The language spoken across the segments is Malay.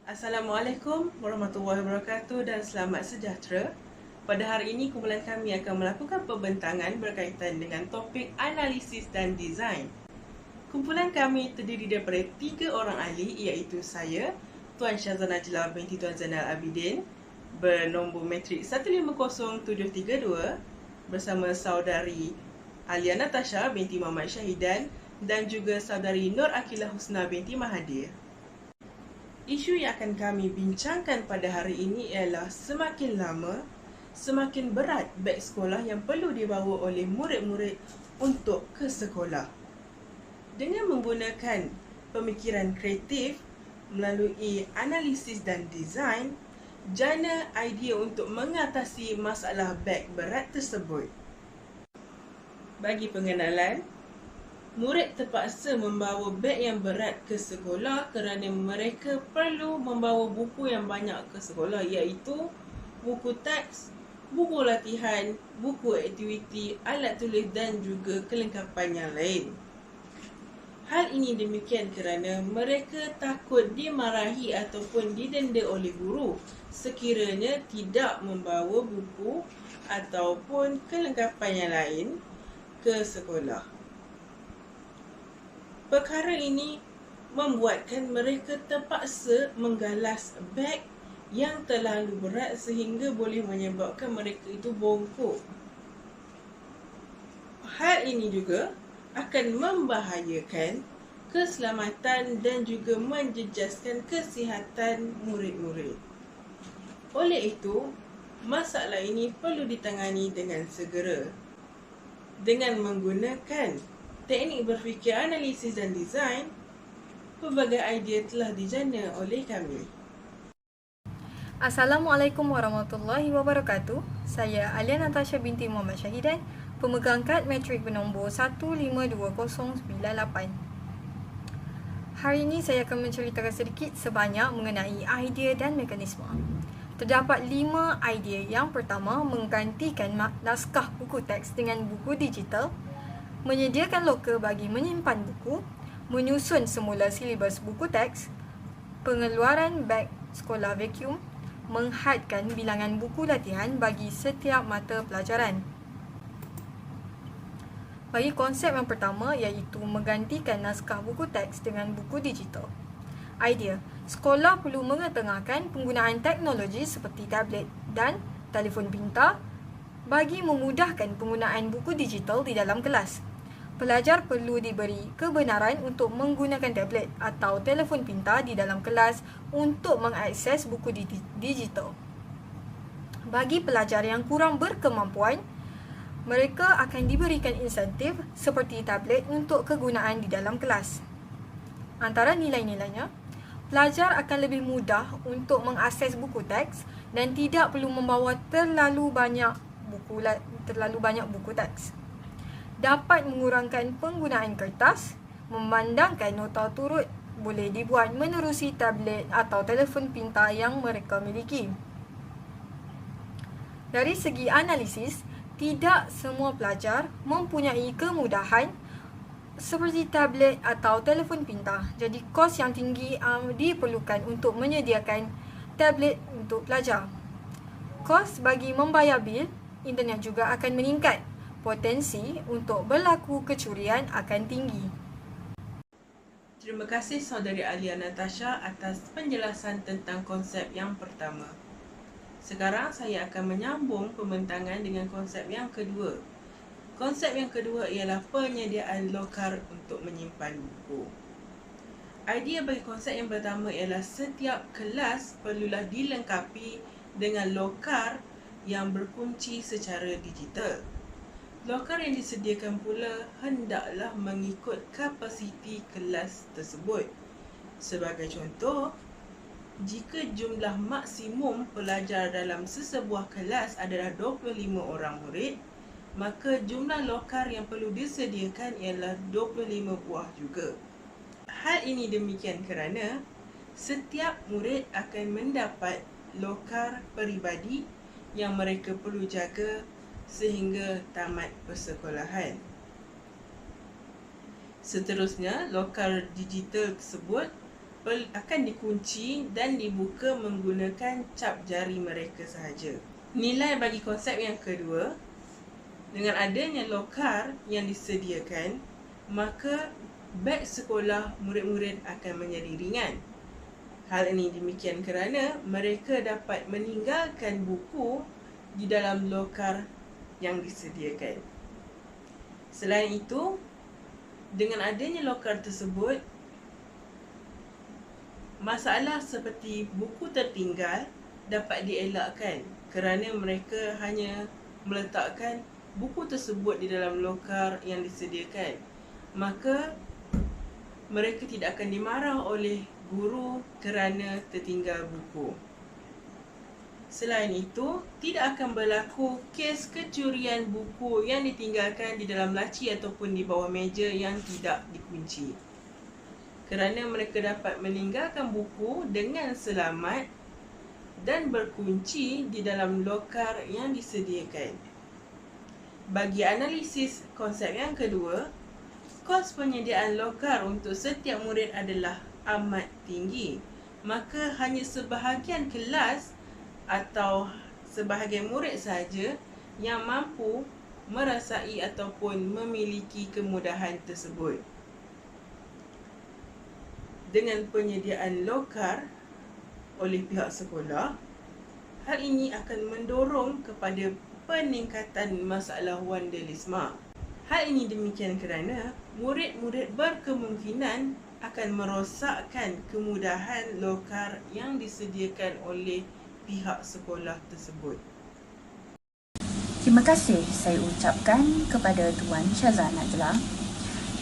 Assalamualaikum warahmatullahi wabarakatuh dan selamat sejahtera. Pada hari ini kumpulan kami akan melakukan pembentangan berkaitan dengan topik analisis dan desain. Kumpulan kami terdiri daripada 3 orang ahli iaitu saya, Tuan Syazana Najlah binti Tuan Zainal Abidin bernombor matrik 150732 bersama saudari Alia Natasha binti Muhammad Syahidan dan juga saudari Nur Akilah Husna binti Mahathir. Isu yang akan kami bincangkan pada hari ini ialah semakin lama, semakin berat beg sekolah yang perlu dibawa oleh murid-murid untuk ke sekolah. Dengan menggunakan pemikiran kreatif melalui analisis dan desain, jana idea untuk mengatasi masalah beg berat tersebut. Bagi pengenalan, murid terpaksa membawa beg yang berat ke sekolah kerana mereka perlu membawa buku yang banyak ke sekolah, iaitu buku teks, buku latihan, buku aktiviti, alat tulis dan juga kelengkapan yang lain. Hal ini demikian kerana mereka takut dimarahi ataupun didenda oleh guru sekiranya tidak membawa buku ataupun kelengkapan yang lain ke sekolah. Perkara ini membuatkan mereka terpaksa menggalas beg yang terlalu berat sehingga boleh menyebabkan mereka itu bongkok. Hal ini juga akan membahayakan keselamatan dan juga menjejaskan kesihatan murid-murid. Oleh itu, masalah ini perlu ditangani dengan segera dengan menggunakan teknik berfikir analisis dan desain. Pelbagai idea telah dijana oleh kami. Assalamualaikum warahmatullahi wabarakatuh. Saya Alia Natasha binti Muhammad Syahidan, pemegang kad matrik bernombor 152098. Hari ini saya akan menceritakan sedikit sebanyak mengenai idea dan mekanisme. Terdapat 5 idea. Yang pertama, menggantikan naskah buku teks dengan buku digital, menyediakan loker bagi menyimpan buku, menyusun semula silibus buku teks, pengeluaran beg sekolah vacuum, menghadkan bilangan buku latihan bagi setiap mata pelajaran. Bagi konsep yang pertama iaitu menggantikan naskah buku teks dengan buku digital. Idea, sekolah perlu mengetengahkan penggunaan teknologi seperti tablet dan telefon pintar bagi memudahkan penggunaan buku digital di dalam kelas. Pelajar perlu diberi kebenaran untuk menggunakan tablet atau telefon pintar di dalam kelas untuk mengakses buku digital. Bagi pelajar yang kurang berkemampuan, mereka akan diberikan insentif seperti tablet untuk kegunaan di dalam kelas. Antara nilai-nilainya, pelajar akan lebih mudah untuk mengakses buku teks dan tidak perlu membawa terlalu banyak buku teks. Dapat mengurangkan penggunaan kertas, memandangkan nota turut boleh dibuat menerusi tablet atau telefon pintar yang mereka miliki. Dari segi analisis, tidak semua pelajar mempunyai kemudahan seperti tablet atau telefon pintar. Jadi kos yang tinggi diperlukan untuk menyediakan tablet untuk pelajar. Kos bagi membayar bil internet juga akan meningkat. Potensi untuk berlaku kecurian akan tinggi. Terima kasih saudari Alia Natasha atas penjelasan tentang konsep yang pertama. Sekarang saya akan menyambung pembentangan dengan konsep yang kedua. Konsep yang kedua ialah penyediaan lokar untuk menyimpan buku. Idea bagi konsep yang pertama ialah setiap kelas perlulah dilengkapi dengan lokar yang berkunci secara digital. Lokar yang disediakan pula hendaklah mengikut kapasiti kelas tersebut. Sebagai contoh, jika jumlah maksimum pelajar dalam sesebuah kelas adalah 25 orang murid, maka jumlah lokar yang perlu disediakan ialah 25 buah juga. Hal ini demikian kerana setiap murid akan mendapat lokar peribadi yang mereka perlu jaga sehingga tamat persekolahan. Seterusnya, lokar digital tersebut akan dikunci dan dibuka menggunakan cap jari mereka sahaja. Nilai bagi konsep yang kedua, dengan adanya lokar yang disediakan, maka beg sekolah murid-murid akan menjadi ringan. Hal ini demikian kerana mereka dapat meninggalkan buku di dalam lokar yang disediakan. Selain itu, dengan adanya lokar tersebut, masalah seperti buku tertinggal dapat dielakkan kerana mereka hanya meletakkan buku tersebut di dalam lokar yang disediakan. Maka mereka tidak akan dimarah oleh guru kerana tertinggal buku. Selain itu, tidak akan berlaku kes kecurian buku yang ditinggalkan di dalam laci ataupun di bawah meja yang tidak dikunci, kerana mereka dapat meninggalkan buku dengan selamat dan berkunci di dalam lokar yang disediakan. Bagi analisis konsep yang kedua, kos penyediaan lokar untuk setiap murid adalah amat tinggi. Maka hanya sebahagian kelas atau sebahagian murid sahaja yang mampu merasai ataupun memiliki kemudahan tersebut. Dengan penyediaan lokar oleh pihak sekolah, hal ini akan mendorong kepada peningkatan masalah vandalisme. Hal ini demikian kerana murid-murid berkemungkinan akan merosakkan kemudahan lokar yang disediakan oleh pihak sekolah tersebut. Terima kasih saya ucapkan kepada Tuan Syazah Najla.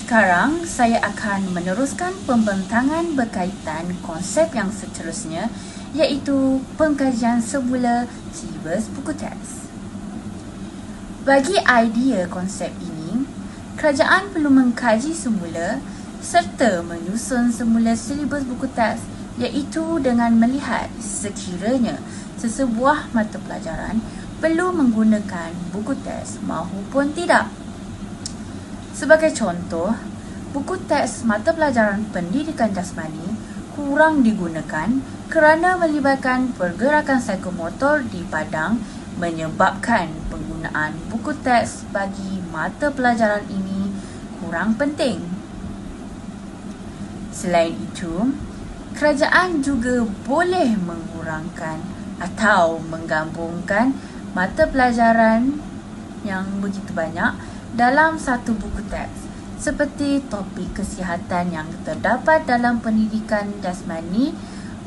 Sekarang saya akan meneruskan pembentangan berkaitan konsep yang seterusnya, iaitu pengkajian semula silibus buku teks. Bagi idea konsep ini, kerajaan perlu mengkaji semula serta menyusun semula silibus buku teks, iaitu dengan melihat sekiranya sesebuah mata pelajaran perlu menggunakan buku teks mahupun tidak. Sebagai contoh, buku teks mata pelajaran pendidikan jasmani kurang digunakan kerana melibatkan pergerakan psikomotor di padang, menyebabkan penggunaan buku teks bagi mata pelajaran ini kurang penting. Selain itu, kerajaan juga boleh mengurangkan atau menggabungkan mata pelajaran yang begitu banyak dalam satu buku teks, seperti topik kesihatan yang terdapat dalam pendidikan jasmani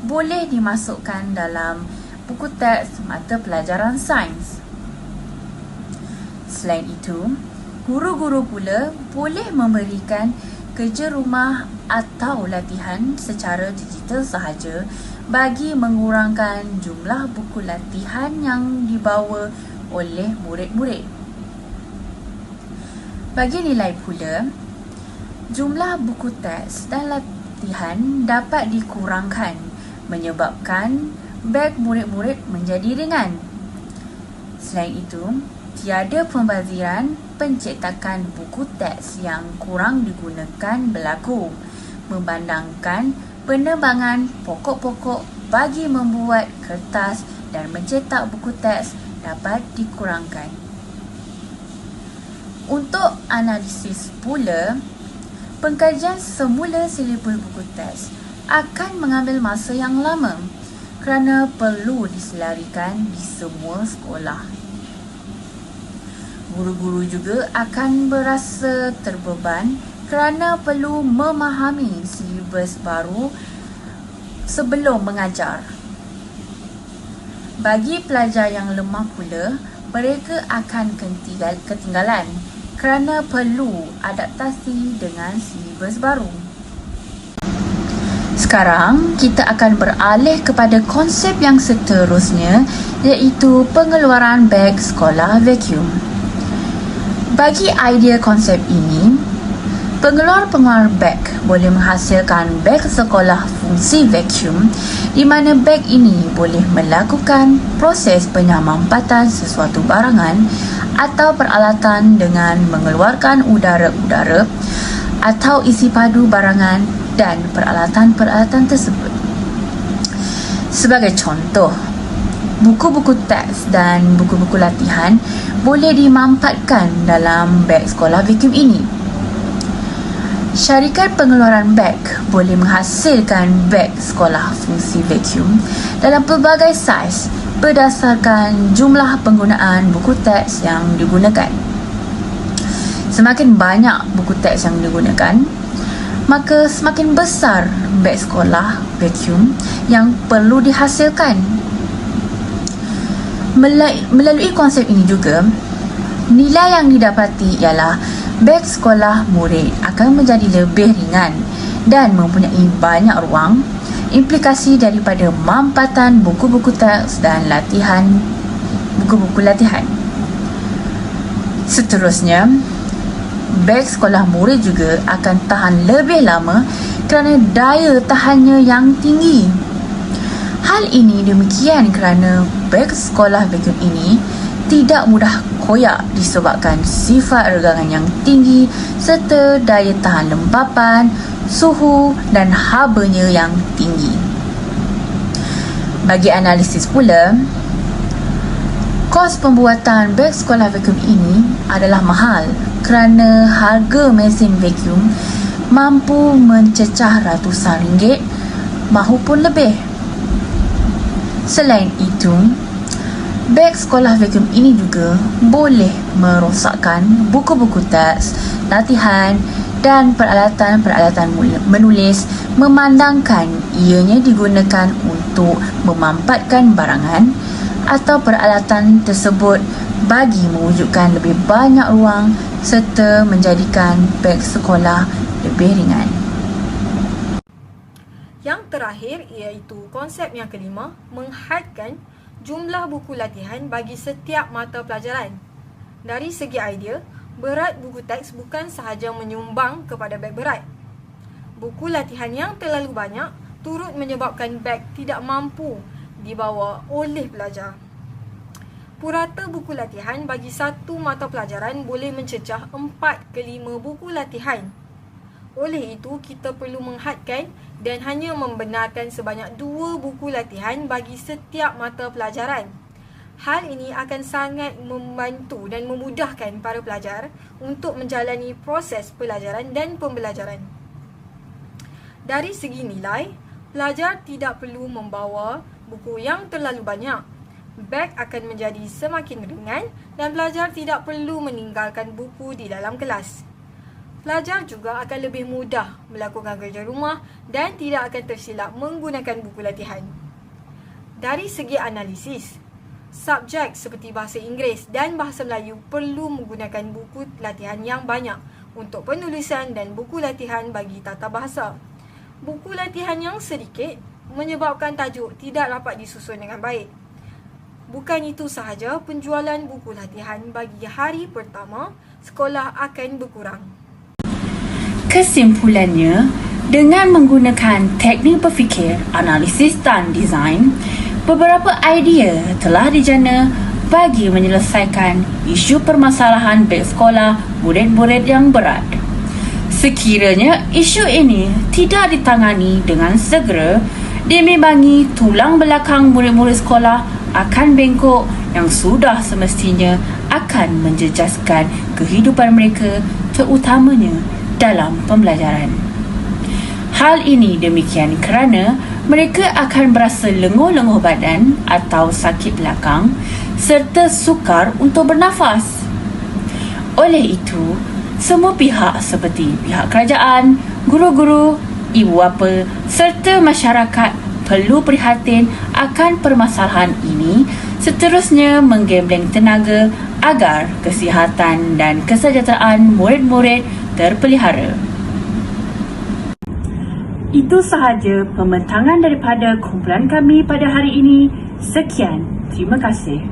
boleh dimasukkan dalam buku teks mata pelajaran sains. Selain itu, guru-guru pula boleh memberikan kerja rumah atau latihan secara digital sahaja bagi mengurangkan jumlah buku latihan yang dibawa oleh murid-murid. Bagi nilai pula, jumlah buku teks dan latihan dapat dikurangkan, menyebabkan beg murid-murid menjadi ringan. Selain itu, tiada pembaziran pencetakan buku teks yang kurang digunakan berlaku, memandangkan penerbangan pokok-pokok bagi membuat kertas dan mencetak buku teks dapat dikurangkan. Untuk analisis pula, pengkajian semula silibus buku teks akan mengambil masa yang lama kerana perlu diselarikan di semua sekolah. Guru-guru juga akan berasa terbeban kerana perlu memahami silibus baru sebelum mengajar. Bagi pelajar yang lemah pula, mereka akan ketinggalan kerana perlu adaptasi dengan silibus baru. Sekarang kita akan beralih kepada konsep yang seterusnya, iaitu pengeluaran beg sekolah vacuum. Bagi idea konsep ini, pengeluar-pengeluar beg boleh menghasilkan beg sekolah fungsi vacuum, di mana beg ini boleh melakukan proses penyampaian sesuatu barangan atau peralatan dengan mengeluarkan udara-udara atau isi padu barangan dan peralatan-peralatan tersebut. Sebagai contoh, buku-buku teks dan buku-buku latihan boleh dimanfaatkan dalam beg sekolah vacuum ini. Syarikat pengeluaran beg boleh menghasilkan beg sekolah fungsi vacuum dalam pelbagai saiz berdasarkan jumlah penggunaan buku teks yang digunakan. Semakin banyak buku teks yang digunakan, maka semakin besar beg sekolah vacuum yang perlu dihasilkan. Melalui konsep ini juga, nilai yang didapati ialah beg sekolah murid akan menjadi lebih ringan dan mempunyai banyak ruang. Implikasi daripada mampatan buku-buku teks dan buku-buku latihan. Seterusnya, beg sekolah murid juga akan tahan lebih lama kerana daya tahannya yang tinggi. Hal ini demikian kerana beg sekolah vacuum ini tidak mudah koyak disebabkan sifat regangan yang tinggi serta daya tahan lembapan, suhu dan habanya yang tinggi. Bagi analisis pula, kos pembuatan beg sekolah vacuum ini adalah mahal kerana harga mesin vacuum mampu mencecah ratusan ringgit mahupun lebih. Selain itu, beg sekolah vacuum ini juga boleh merosakkan buku-buku teks, latihan dan peralatan-peralatan menulis memandangkan ianya digunakan untuk memampatkan barangan atau peralatan tersebut bagi mewujudkan lebih banyak ruang serta menjadikan beg sekolah lebih ringan. Yang terakhir iaitu konsep yang kelima, menghadkan jumlah buku latihan bagi setiap mata pelajaran. Dari segi idea, berat buku teks bukan sahaja menyumbang kepada beg berat. Buku latihan yang terlalu banyak turut menyebabkan beg tidak mampu dibawa oleh pelajar. Purata buku latihan bagi satu mata pelajaran boleh mencecah 4 ke 5 buku latihan. Oleh itu, kita perlu menghadkan dan hanya membenarkan sebanyak 2 buku latihan bagi setiap mata pelajaran. Hal ini akan sangat membantu dan memudahkan para pelajar untuk menjalani proses pelajaran dan pembelajaran. Dari segi nilai, pelajar tidak perlu membawa buku yang terlalu banyak. Beg akan menjadi semakin ringan dan pelajar tidak perlu meninggalkan buku di dalam kelas. Pelajar juga akan lebih mudah melakukan kerja rumah dan tidak akan tersilap menggunakan buku latihan. Dari segi analisis, subjek seperti bahasa Inggeris dan bahasa Melayu perlu menggunakan buku latihan yang banyak untuk penulisan dan buku latihan bagi tata bahasa. Buku latihan yang sedikit menyebabkan tajuk tidak dapat disusun dengan baik. Bukan itu sahaja, penjualan buku latihan bagi hari pertama sekolah akan berkurang. Kesimpulannya, dengan menggunakan teknik berfikir, analisis dan desain, beberapa idea telah dijana bagi menyelesaikan isu permasalahan beg sekolah murid-murid yang berat. Sekiranya isu ini tidak ditangani dengan segera, diimbangi tulang belakang murid-murid sekolah akan bengkok yang sudah semestinya akan menjejaskan kehidupan mereka, terutamanya dalam pembelajaran. Hal ini demikian kerana mereka akan berasa lenguh-lenguh badan atau sakit belakang serta sukar untuk bernafas. Oleh itu, semua pihak seperti pihak kerajaan, guru-guru, ibu bapa serta masyarakat perlu prihatin akan permasalahan ini, seterusnya menggembleng tenaga agar kesihatan dan kesejahteraan murid-murid terpelihara. Itu sahaja pembentangan daripada kumpulan kami pada hari ini. Sekian, terima kasih.